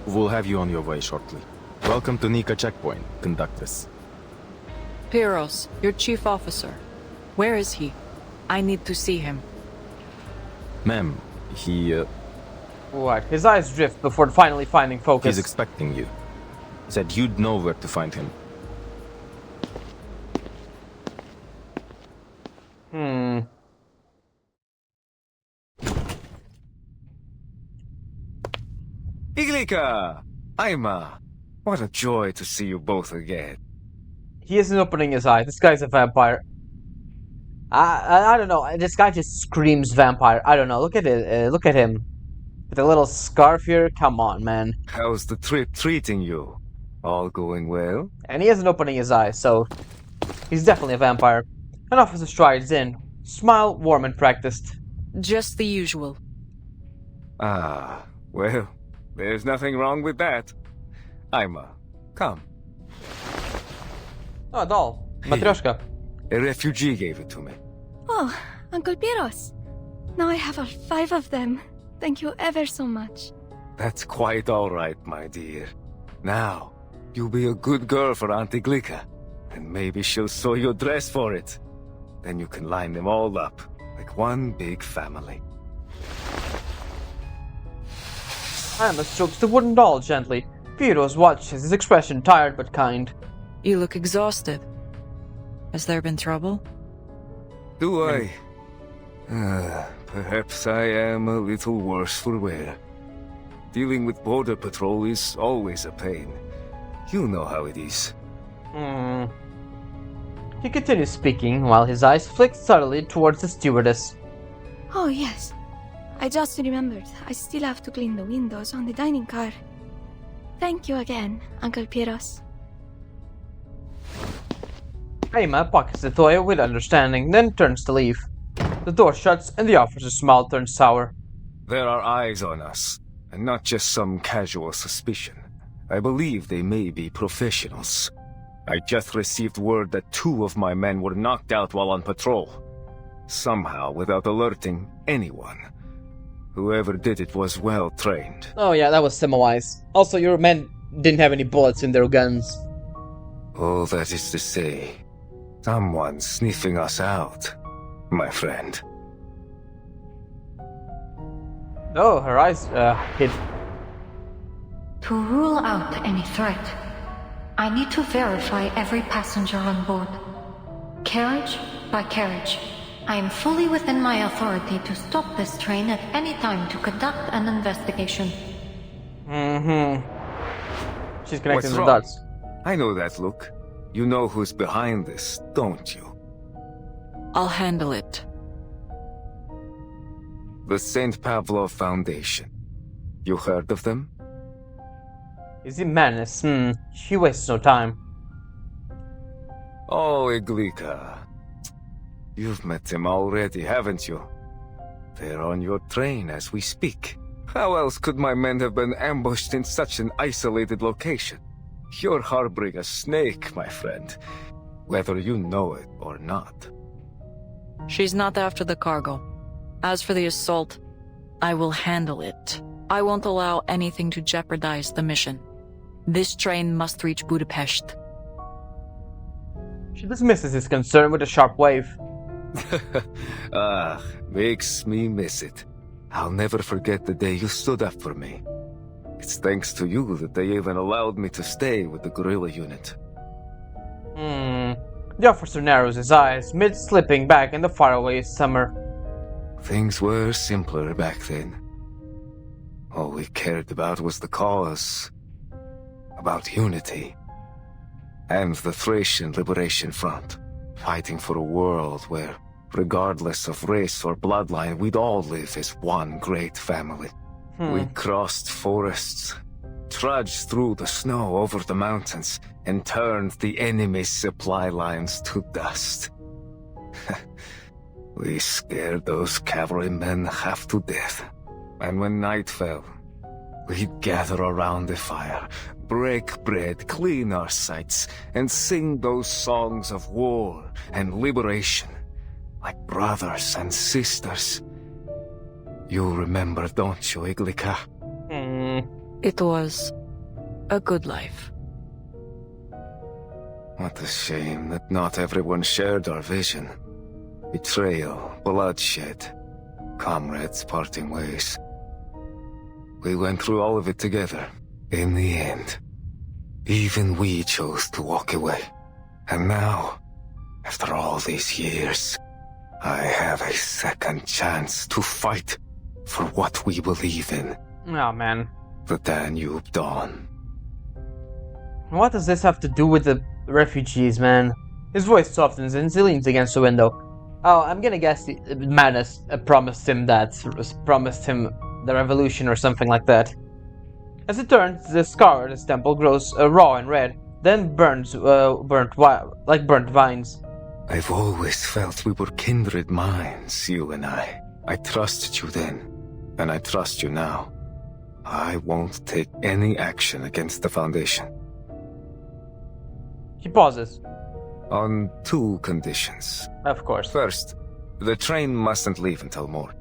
We'll have you on your way shortly. Welcome to Nika checkpoint, conductress. Pyros, your chief officer. Where is he? I need to see him. Ma'am, he... What? His eyes drift before finally finding focus. He's expecting you. Said you'd know where to find him. Iglika! Aima! What a joy to see you both again. He isn't opening his eye. This guy's a vampire. I don't know. This guy just screams vampire. I don't know. Look at it. Look at him. With a little scarf here. Come on, man. How's the trip treating you? All going well? And he isn't opening his eyes, so he's definitely a vampire. An officer strides in. Smile, warm and practiced. Just the usual. Ah, well, there's nothing wrong with that. Aima, come. Oh, a doll. Matryoshka. A refugee gave it to me. Oh, Uncle Pyros. Now I have all 5 of them. Thank you ever so much. That's quite all right, my dear. Now, you be a good girl for Auntie Glika, and maybe she'll sew your dress for it. Then you can line them all up, like one big family. Anna strokes the wooden doll gently. Pyros watches, his expression tired but kind. You look exhausted. Has there been trouble? Do I? Perhaps I am a little worse for wear. Dealing with border patrol is always a pain. You know how it is. He continues speaking, while his eyes flick subtly towards the stewardess. Oh, yes. I just remembered. I still have to clean the windows on the dining car. Thank you again, Uncle Pyros. Aima pockets the toy with understanding, then turns to leave. The door shuts and the officer's smile turns sour. There are eyes on us, and not just some casual suspicion. I believe they may be professionals. I just received word that 2 of my men were knocked out while on patrol. Somehow, without alerting anyone. Whoever did it was well trained. Oh yeah, that was Semawise. Also, your men didn't have any bullets in their guns. Oh, that is to say, someone's sniffing us out, my friend. Oh, her eyes hit. To rule out any threat, I need to verify every passenger on board. Carriage by carriage. I am fully within my authority to stop this train at any time to conduct an investigation. She's connecting the wrong? dots. I know that look. You know who's behind this, don't you? I'll handle it. The St. Pavlov Foundation. You heard of them? Is he madness? She wastes no time. Oh, Iglika. You've met him already, haven't you? They're on your train as we speak. How else could my men have been ambushed in such an isolated location? You're harboring a snake, my friend, whether you know it or not. She's not after the cargo. As for the assault, I will handle it. I won't allow anything to jeopardize the mission. This train must reach Budapest. She dismisses his concern with a sharp wave. Makes me miss it. I'll never forget the day you stood up for me. It's thanks to you that they even allowed me to stay with the guerrilla unit. The officer narrows his eyes, mid-slipping back in the faraway summer. Things were simpler back then. All we cared about was the cause. About unity. And the Thracian Liberation Front. Fighting for a world where, regardless of race or bloodline, we'd all live as one great family. We crossed forests, trudged through the snow over the mountains, and turned the enemy's supply lines to dust. We scared those cavalrymen half to death. And when night fell, we'd gather around the fire, break bread, clean our sights, and sing those songs of war and liberation, like brothers and sisters. You remember, don't you, Iglika? It was a good life. What a shame that not everyone shared our vision. Betrayal, bloodshed, comrades parting ways. We went through all of it together. In the end, even we chose to walk away. And now, after all these years, I have a second chance to fight for what we believe in. Oh, man. The Danube Dawn. What does this have to do with the refugees, man? His voice softens and he leans against the window. Oh, I'm gonna guess Madness promised him the revolution or something like that. As it turns, the scar on his temple grows raw and red, then burns like burnt vines. I've always felt we were kindred minds, you and I. I trusted you then, and I trust you now. I won't take any action against the Foundation. He pauses. On two conditions. Of course. First, the train mustn't leave until morning.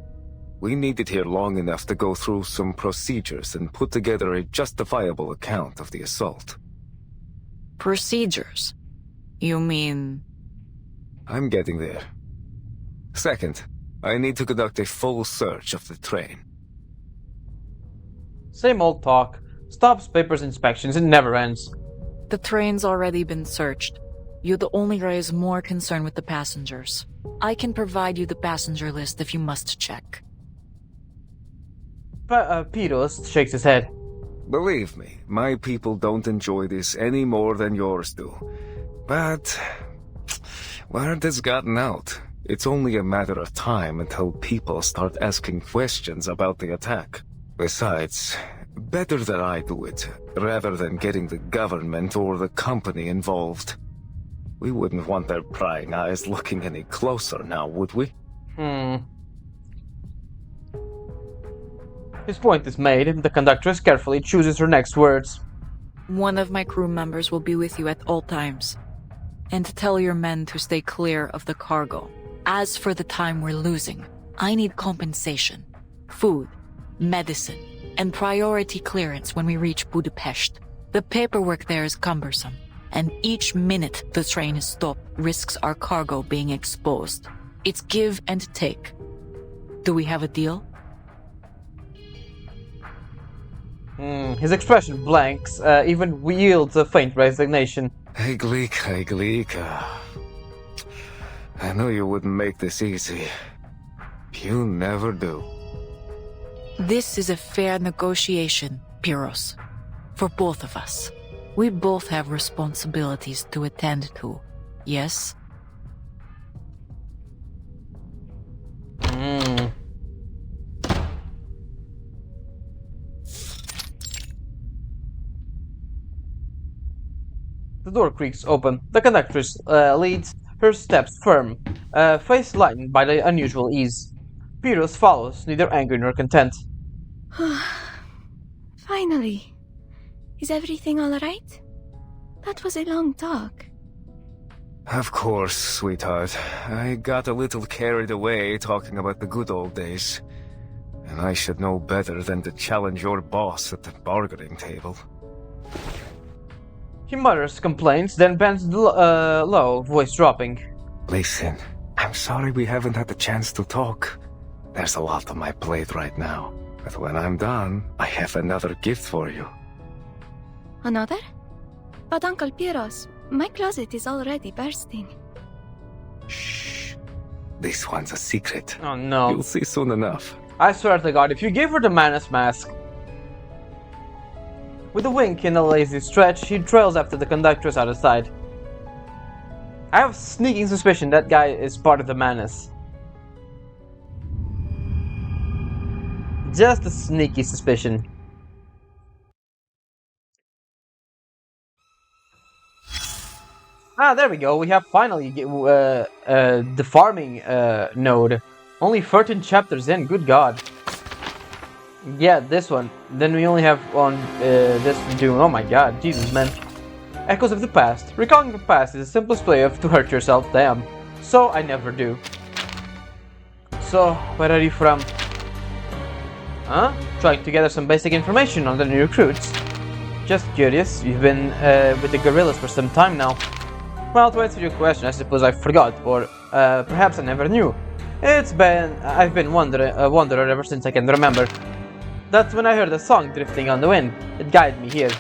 We need it here long enough to go through some procedures and put together a justifiable account of the assault. Procedures? You mean... I'm getting there. Second, I need to conduct a full search of the train. Same old talk. Stops, papers, inspections, it never ends. The train's already been searched. You'd only raise more concern with the passengers. I can provide you the passenger list if you must check. Piros shakes his head. Believe me, my people don't enjoy this any more than yours do. But word has gotten out. It's only a matter of time until people start asking questions about the attack. Besides, better that I do it, rather than getting the government or the company involved. We wouldn't want their prying eyes looking any closer now, would we? His point is made. The conductress carefully chooses her next words. One of my crew members will be with you at all times. And tell your men to stay clear of the cargo. As for the time we're losing, I need compensation. Food, medicine, and priority clearance when we reach Budapest. The paperwork there is cumbersome, and each minute the train is stopped risks our cargo being exposed. It's give and take. Do we have a deal? His expression blanks, even wields a faint resignation. Iglika. I knew you wouldn't make this easy. You never do. This is a fair negotiation, Piros. For both of us. We both have responsibilities to attend to, yes? The door creaks open. The conductress leads her steps firm, face lightened by the unusual ease. Pyros follows, neither angry nor content. Finally. Is everything alright? That was a long talk. Of course, sweetheart. I got a little carried away talking about the good old days. And I should know better than to challenge your boss at the bargaining table. He mutters complaints, then bends low, voice dropping. Listen, I'm sorry we haven't had the chance to talk. There's a lot on my plate right now. But when I'm done, I have another gift for you. Another? But Uncle Pyros, my closet is already bursting. Shh. This one's a secret. Oh no. You'll see soon enough. I swear to God, if you gave her the Manus mask... With a wink and a lazy stretch, he trails after the conductress out of sight. I have a sneaking suspicion that guy is part of the Manus. Just a sneaky suspicion. Ah, there we go. We have finally the farming node. Only 13 chapters in. Good God. Yeah, this one. Then we only have on this doing. Oh my God, Jesus, man. Echoes of the past. Recalling the past is the simplest way to hurt yourself. Damn. So I never do. So, where are you from? Huh? Trying to gather some basic information on the new recruits. Just curious. You've been with the guerrillas for some time now. Well, to answer your question, I suppose I forgot, or perhaps I never knew. I've been a wanderer ever since I can remember. That's when I heard a song drifting on the wind. It guided me here.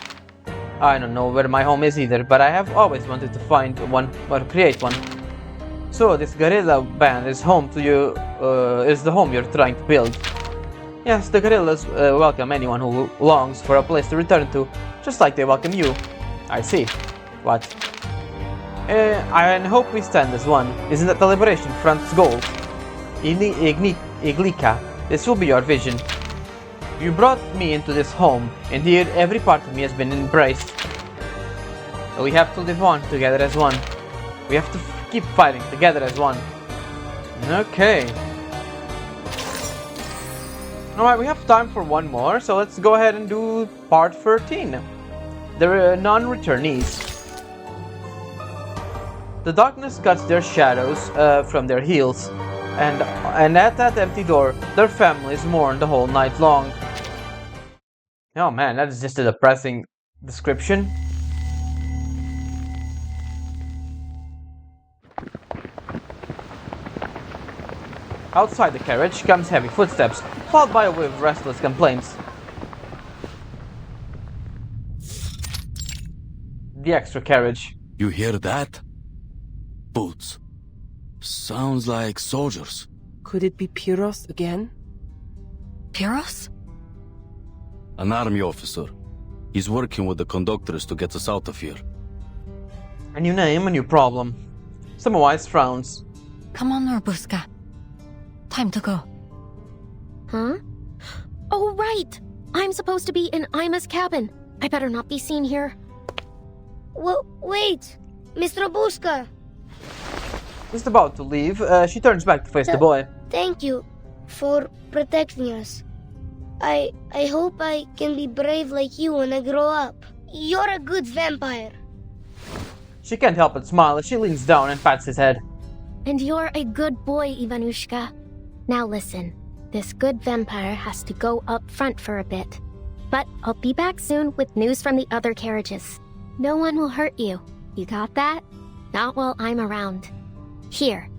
I don't know where my home is either, but I have always wanted to find one or create one. So this guerrilla band is home to you. Is the home you're trying to build? Yes, the guerrillas welcome anyone who longs for a place to return to, just like they welcome you. I see. What? I hope we stand as one. Isn't that the Liberation Front's goal? Iglika, this will be your vision. You brought me into this home, and here every part of me has been embraced. We have to live on together as one. We have to keep fighting together as one. Okay. Alright, we have time for one more, so let's go ahead and do part 13. The non-returnees. The darkness cuts their shadows from their heels, and at that empty door, their families mourn the whole night long. Oh man, that is just a depressing description. Outside the carriage comes heavy footsteps, followed by a wave of restless complaints. The extra carriage. You hear that? Boots. Sounds like soldiers. Could it be Pyros again? Pyros? An army officer. He's working with the conductors to get us out of here. A new name, a new problem. Samawise frowns. Come on, Robuska. Time to go. Huh? Oh, right! I'm supposed to be in Ima's cabin. I better not be seen here. Wait! Miss Robuska! Just about to leave, she turns back to face the boy. Thank you for protecting us. I hope I can be brave like you when I grow up. You're a good vampire. She can't help but smile as she leans down and pats his head. And you're a good boy, Ivanushka. Now listen, this good vampire has to go up front for a bit. But I'll be back soon with news from the other carriages. No one will hurt you. You got that? Not while I'm around. Here.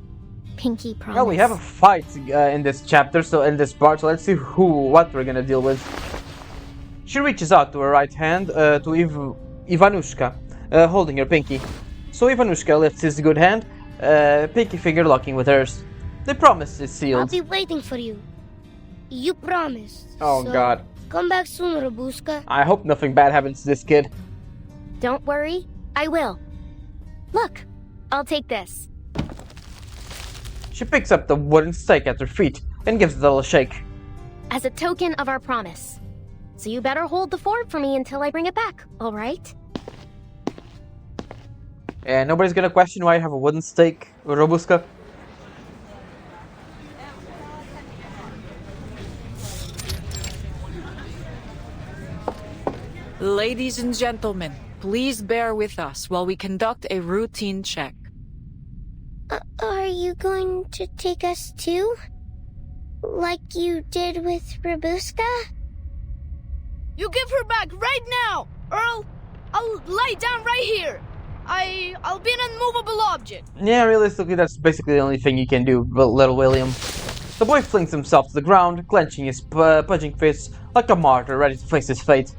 Pinky promise. Well, we have a fight in this chapter, so in this part, so let's see what we're gonna deal with. She reaches out to her right hand to Ivanushka, holding her pinky. So Ivanushka lifts his good hand, pinky finger locking with hers. The promise is sealed. I'll be waiting for you. You promised. Oh so God. Come back soon, Robuska. I hope nothing bad happens to this kid. Don't worry, I will. Look, I'll take this. She picks up the wooden stake at her feet and gives it a little shake. As a token of our promise. So you better hold the fort for me until I bring it back, alright? And nobody's gonna question why I have a wooden stake, Robuska. Ladies and gentlemen, please bear with us while we conduct a routine check. Are you going to take us too? Like you did with Robuska? You give her back right now, Earl! I'll lie down right here! I'll be an immovable object! Yeah, realistically, that's basically the only thing you can do, little William. The boy flings himself to the ground, clenching his pudging fists like a martyr ready to face his fate.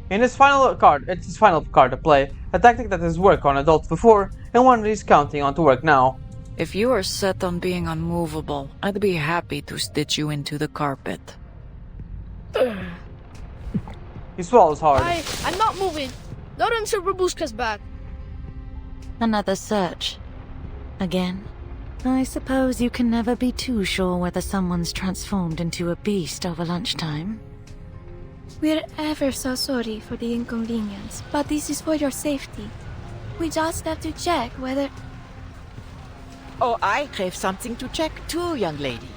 It's his final card to play, a tactic that has worked on adults before, and one that he's counting on to work now. If you are set on being unmovable, I'd be happy to stitch you into the carpet. He swallows hard. I'm not moving. Not until Robuska's back. Another search. Again? I suppose you can never be too sure whether someone's transformed into a beast over lunchtime. We're ever so sorry for the inconvenience, but this is for your safety. We just have to check whether... Oh, I have something to check too, young lady.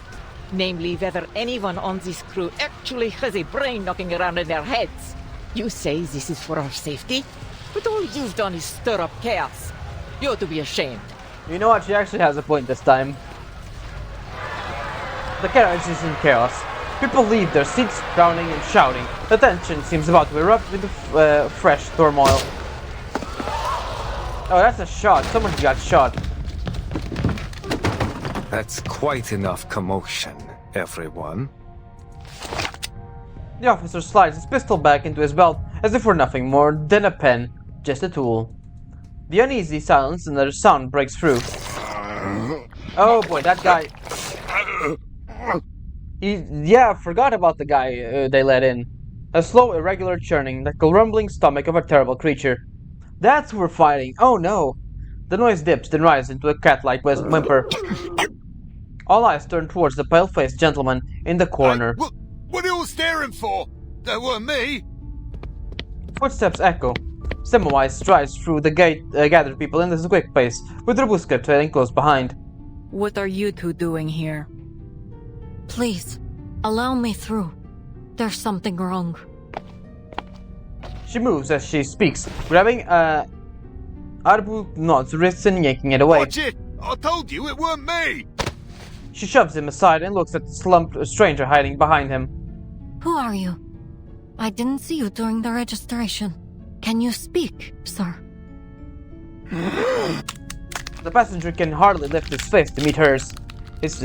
Namely, whether anyone on this crew actually has a brain knocking around in their heads. You say this is for our safety? But all you've done is stir up chaos. You ought to be ashamed. You know what? She actually has a point this time. The carriage is in chaos. People leave their seats, frowning and shouting. The tension seems about to erupt with fresh turmoil. Oh, that's a shot. Someone got shot. That's quite enough commotion, everyone. The officer slides his pistol back into his belt as if for nothing more than a pen, just a tool. The uneasy silence and the sound breaks through. Oh boy, that guy... I forgot about the guy they let in. A slow, irregular churning, like the rumbling stomach of a terrible creature. That's who we're fighting. Oh no! The noise dips, then rises into a cat-like whimper. All eyes turn towards the pale-faced gentleman in the corner. What are you all staring for? That weren't me. Footsteps echo. Semawise strides through the gathered people in this quick pace, with Robuska trailing close behind. What are you two doing here? Please, allow me through. There's something wrong. She moves as she speaks, grabbing Arbuthnot's wrists and yanking it away. Watch it! I told you it weren't me! She shoves him aside and looks at the slumped stranger hiding behind him. Who are you? I didn't see you during the registration. Can you speak, sir? The passenger can hardly lift his face to meet hers. His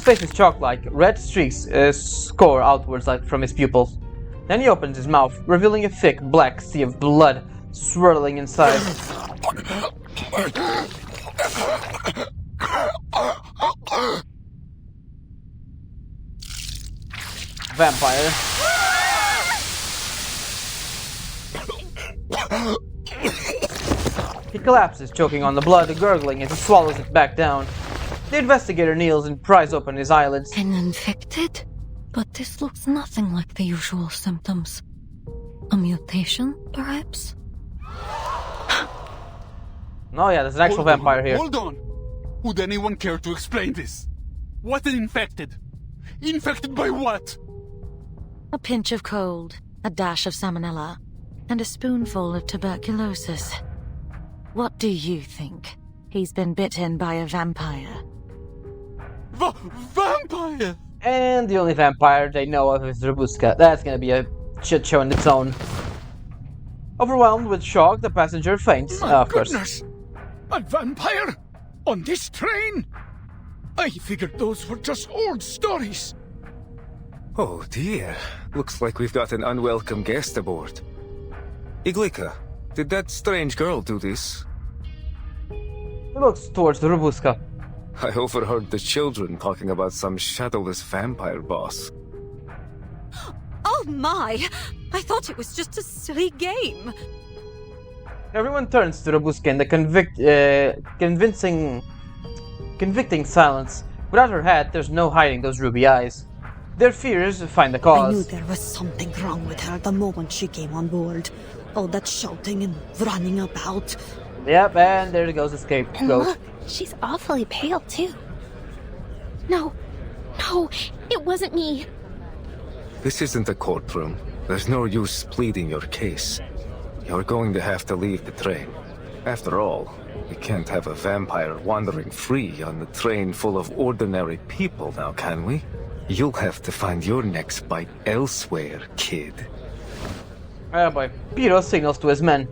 face is chalk-like. Red streaks score outwards from his pupils. Then he opens his mouth, revealing a thick, black sea of blood swirling inside. Vampire. He collapses, choking on the blood, gurgling as he swallows it back down. The investigator kneels and pries open his eyelids. An infected? But this looks nothing like the usual symptoms. A mutation, perhaps? Oh yeah, there's an actual vampire here. Hold on! Would anyone care to explain this? What an infected? Infected by what? A pinch of cold, a dash of salmonella, and a spoonful of tuberculosis. What do you think? He's been bitten by a vampire. Vampire! And the only vampire they know of is Robuska. That's gonna be a shit show in its own. Overwhelmed with shock, the passenger faints. My Of course. goodness! A vampire? On this train? I figured those were just old stories. Oh dear. Looks like we've got an unwelcome guest aboard. Iglika, did that strange girl do this? He looks towards the Robuska. I overheard the children talking about some shadowless vampire boss. Oh my! I thought it was just a silly game. Everyone turns to Robuska in the convicting silence. Without her hat, there's no hiding those ruby eyes. Their fears find the cause. I knew there was something wrong with her the moment she came on board. All that shouting and running about. Yep, and there goes the scapegoat. And look, she's awfully pale too. No, it wasn't me. This isn't a courtroom. There's no use pleading your case. You're going to have to leave the train. After all, we can't have a vampire wandering free on the train full of ordinary people now, can we? You'll have to find your next bite elsewhere, kid. Oh boy. Piro signals to his men.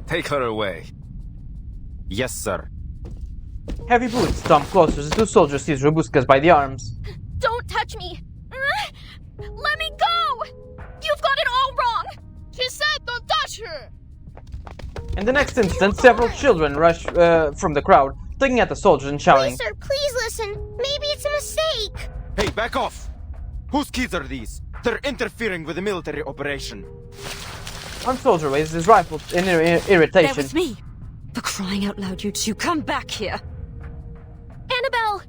Take her away. Yes, sir. Heavy boots stomp closer as the two soldiers seize Robuscas by the arms. Don't touch me! Let me go! You've got it all wrong! She said don't touch her! In the next instant, several children rush from the crowd, tugging at the soldiers and shouting. Please, sir, please listen. Maybe it's a mistake. Hey, back off! Whose kids are these? They're interfering with the military operation. One soldier raises his rifle in irritation. That was me! For crying out loud, you two, come back here! Annabelle!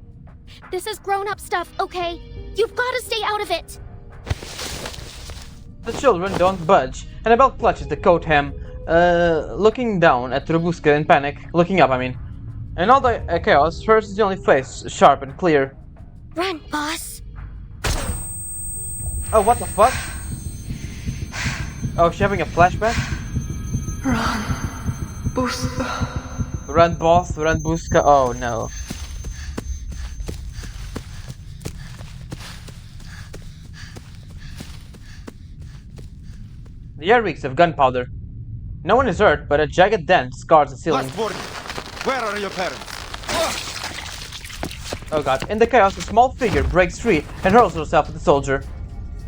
This is grown-up stuff, okay? You've got to stay out of it. The children don't budge. Annabelle clutches the coat hem, looking down at Robusca in panic. Looking up, I mean. In all the chaos, hers is the only face, sharp and clear. Run, boss. Oh, what the fuck? Oh, she's having a flashback? Run, Busca. Run, boss, run, Busca. Oh, no. The air reeks of gunpowder. No one is hurt, but a jagged dent scars the ceiling. Last warning. Where are your parents? Oh god. In the chaos, a small figure breaks free and hurls herself at the soldier.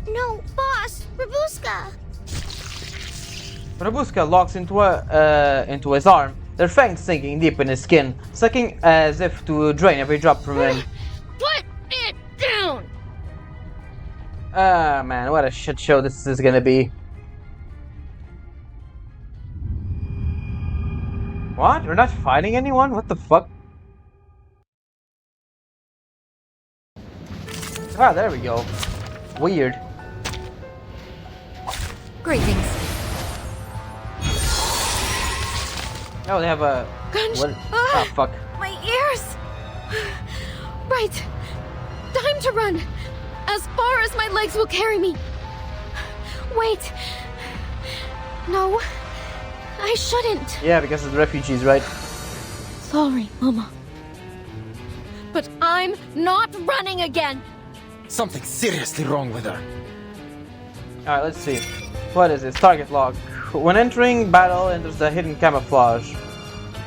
No, boss! Robusca! Robusca locks into his arm, their fangs sinking deep in his skin, sucking as if to drain every drop from him. Put it down! Ah man, what a shit show this is gonna be. What? We're not fighting anyone? What the fuck? Ah, there we go. Weird. Greetings. Oh, they have a... Gunsh! What? Ah, fuck. My ears! Right. Time to run. As far as my legs will carry me. Wait. No. I shouldn't. Yeah, because of the refugees, right? Sorry, Mama. But I'm not running again. Something's seriously wrong with her. Alright, let's see. What is this? Target log. When entering battle, enters the hidden camouflage.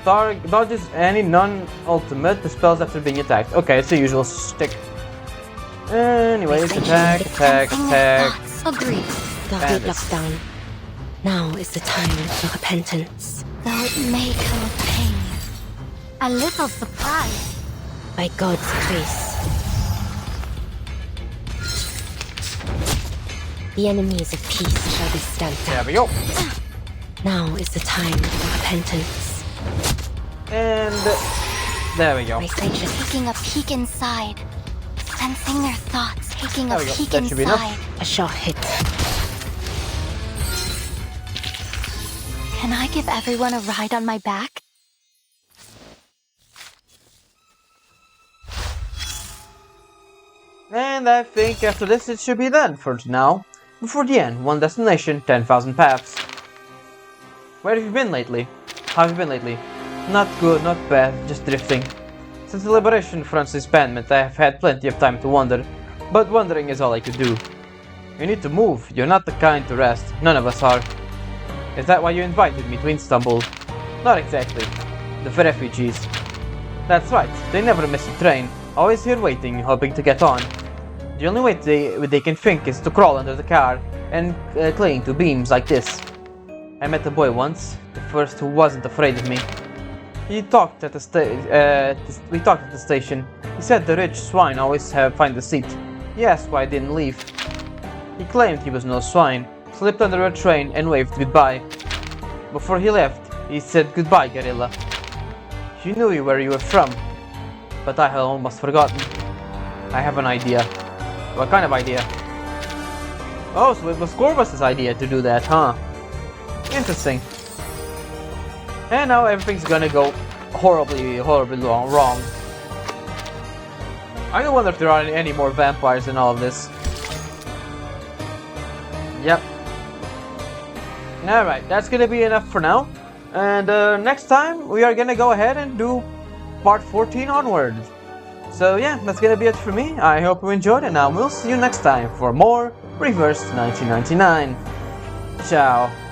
Dodges any non-ultimate dispels after being attacked. Okay, it's the usual stick. Anyways, attack. Agreed. The heat lockdown. Now is the time for repentance. Though it may come with pain. A little surprise. By God's grace. The enemies of peace shall be stamped out. There we go. Now is the time for repentance. And there we go. Taking a peek inside. Sensing their thoughts. Taking a peek That should be enough. inside. A short hit. Can I give everyone a ride on my back? And I think after this it should be done for now. Before the end, one destination, 10,000 paths. Where have you been lately? How have you been lately? Not good, not bad, just drifting. Since the Liberation Front's disbandment, I have had plenty of time to wander, but wandering is all I could do. You need to move, you're not the kind to rest, none of us are. Is that why you invited me to Istanbul? Not exactly. The refugees. That's right, they never miss a train, always here waiting, hoping to get on. The only way they can think is to crawl under the car and cling to beams like this. I met a boy once, the first who wasn't afraid of me. We talked at the station. He said the rich swine always find a seat. He asked why I didn't leave. He claimed he was no swine, slipped under a train and waved goodbye. Before he left, he said goodbye, Gorilla. You knew where you were from, but I had almost forgotten. I have an idea. What kind of idea? Oh, so it was Corvus's idea to do that, huh? Interesting. And now everything's gonna go horribly wrong. I don't wonder if there are any more vampires in all of this. Yep. Alright, that's gonna be enough for now. And next time we are gonna go ahead and do part 14 onwards. So yeah, that's gonna be it for me. I hope you enjoyed, and I will see you next time for more Reverse 1999. Ciao.